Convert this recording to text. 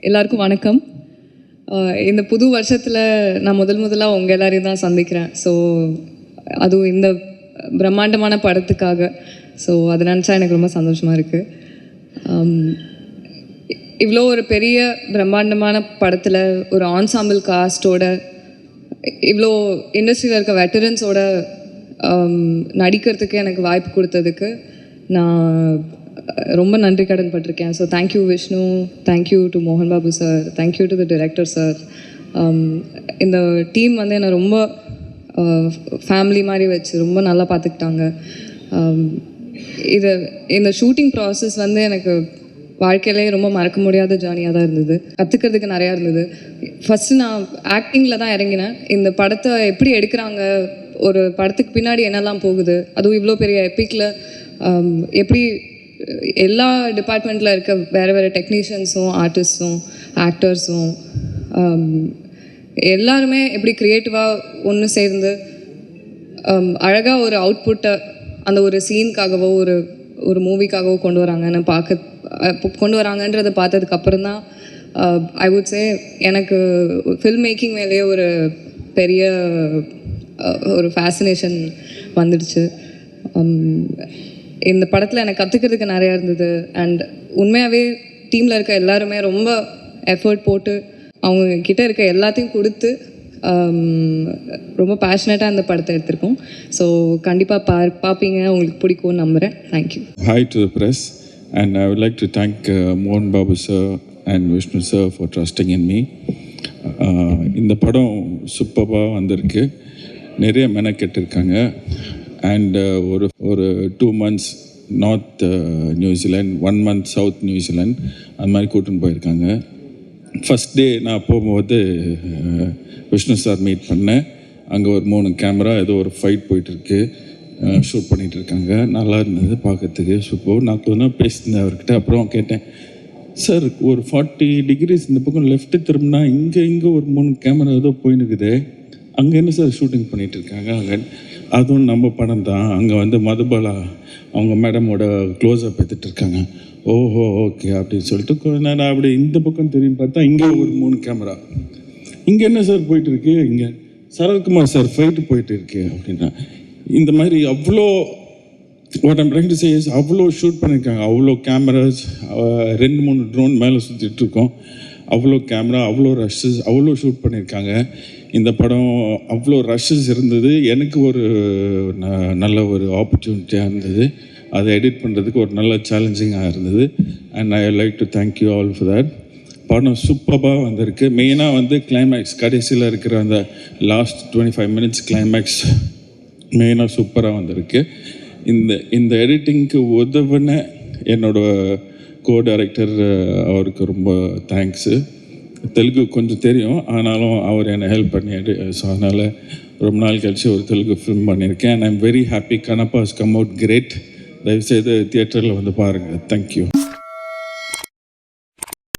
எல்லாருக்கும் வணக்கம். இந்த புது வருஷத்தில் நான் முதலாக உங்கள் எல்லாரையும் தான் சந்திக்கிறேன். ஸோ அதுவும் இந்த பிரம்மாண்டமான படத்துக்காக. ஸோ அதை நினச்சா எனக்கு ரொம்ப சந்தோஷமாக இருக்குது. இவ்வளோ ஒரு பெரிய பிரம்மாண்டமான படத்தில் ஒரு ஆன்சாம்பிள் காஸ்டோட இவ்வளோ இண்டஸ்ட்ரியில் இருக்க வெட்டரன்ஸோட நடிக்கிறதுக்கு எனக்கு வாய்ப்பு கொடுத்ததுக்கு நான் ரொம்ப நன்றி கடன் பட்டிருக்கேன். So thank you Vishnu, thank you to மோகன் Babu sir, thank you to the director sir. இந்த டீம் வந்து என்னை ரொம்ப ஃபேமிலி மாதிரி வச்சு ரொம்ப நல்லா பார்த்துக்கிட்டாங்க. இந்த ஷூட்டிங் ப்ராசஸ் வந்து எனக்கு வாழ்க்கையிலே ரொம்ப மறக்க முடியாத ஜேர்னியாக தான் இருந்தது. கற்றுக்கிறதுக்கு நிறையா இருந்தது. ஃபஸ்ட்டு நான் ஆக்டிங்கில் தான் இறங்கினேன். இந்த படத்தை எப்படி எடுக்கிறாங்க, ஒரு படத்துக்கு பின்னாடி என்னெல்லாம் போகுது, அதுவும் இவ்வளோ பெரிய எப்பிக்கில் எப்படி எல்லா டிபார்ட்மெண்ட்டில் இருக்க வேறு டெக்னீஷியன்ஸும் ஆர்டிஸ்ட்ஸும் ஆக்டர்ஸும் எல்லாருமே எப்படி க்ரியேட்டிவாக ஒன்று சேர்ந்து அழகாக ஒரு அவுட்புட்டை அந்த ஒரு சீனுக்காகவோ ஒரு மூவிக்காகவோ கொண்டு வராங்கன்றதை பார்த்ததுக்கப்புறம் தான் ஐ வுட் சே எனக்கு ஃபில்ம் மேக்கிங் மேலேயே ஒரு பெரிய ஒரு ஃபேசினேஷன் வந்துடுச்சு. இந்த படத்தில் எனக்கு கற்றுக்கிறதுக்கு நிறையா இருந்தது. அண்ட் உண்மையாகவே டீமில் இருக்க எல்லாருமே ரொம்ப எஃபர்ட் போட்டு அவங்க கிட்டே இருக்க எல்லாத்தையும் கொடுத்து ரொம்ப பேஷனேட்டாக இந்த படத்தை எடுத்திருக்கோம். ஸோ கண்டிப்பாக பார்ப்பீங்க, உங்களுக்கு பிடிக்கும்னு நம்புகிறேன். Thank you. Hi to the press, and I would like to thank Mohan Babu sir and Vishnu sir for trusting in me. இந்த படம் சூப்பராக வந்திருக்கு, நிறைய மெனக்கெட்டிருக்காங்க. அண்ட் ஒரு 2 months north New Zealand, 1 month south New Zealand, அந்த மாதிரி கூட்டின்னு போயிருக்காங்க. ஃபஸ்ட் டே நான் போகும்போது விஷ்ணு சார் மீட் பண்ணேன். அங்கே ஒரு 3 கேமரா, ஏதோ ஒரு ஃபைட் போயிட்டுருக்கு, ஷூட் பண்ணிகிட்டு இருக்காங்க. நல்லா இருந்தது பார்க்கறதுக்கு, சூப்பர். நான் கொஞ்சம் பேசினேன் அவர்கிட்ட. அப்புறம் கேட்டேன், சார் ஒரு 40 degrees இந்த பக்கம் லெஃப்ட்டு திரும்பினா இங்கே ஒரு 3 கேமரா ஏதோ போயின்னுக்குது, அங்கே என்ன சார் ஷூட்டிங் பண்ணிகிட்ருக்காங்க? அங்கே அதுவும் நம்ம படம் தான். அங்கே வந்து மதுபாலா அவங்க மேடமோட க்ளோஸ்அப் எடுத்துகிட்ருக்காங்க. ஓஹோ ஓகே அப்படின்னு சொல்லிட்டு கொஞ்ச நேரம் அப்படி இந்த பக்கம் திரும்பி பார்த்தா இங்கே ஒரு 3 கேமரா. இங்கே என்ன சார் போயிட்டுருக்கு? இங்கே சரத்குமார் சார் ஃபைட்டு போயிட்டு இருக்கு அப்படின்னா. இந்த மாதிரி அவ்வளோ what I'm trying to say is அவ்வளோ ஷூட் பண்ணியிருக்காங்க. அவ்வளோ கேமராஸ், 2-3 ட்ரோன் மேலே சுற்றிட்டுருக்கோம். அவ்வளோ கேமரா, அவ்வளோ ரஷ்ஷஸ், அவ்வளோ ஷூட் பண்ணியிருக்காங்க. இந்த படம் அவ்வளோ ரஷ்ஷஸ் இருந்தது. எனக்கு ஒரு நல்ல ஒரு ஆப்பர்ச்சுனிட்டியாக இருந்தது. அதை எடிட் பண்ணுறதுக்கு ஒரு நல்ல சேலஞ்சிங்காக இருந்தது. And I like to thank you all for that. படம் சூப்பராக வந்திருக்கு. மெயினாக வந்து கிளைமேக்ஸ், கடைசியில் இருக்கிற அந்த லாஸ்ட் 25 minutes கிளைமேக்ஸ் மெயினாக சூப்பராக வந்திருக்கு. இந்த எடிட்டிங்க்கு உதவின என்னோடய கோ-டைரக்டர் அவருக்கு ரொம்ப தேங்க்ஸு. தெலுங்கு கொஞ்சம் தெரியும், ஆனாலும் அவர் என்னை ஹெல்ப் பண்ணி ஸோ அதனால் ரொம்ப நாள் கழிச்சு ஒரு தெலுங்கு ஃபிலிம் பண்ணியிருக்கேன். And I am very happy. Kannappa has come out great. தயவுசெய்து தியேட்டரில் வந்து பாருங்கள். தேங்க்யூ.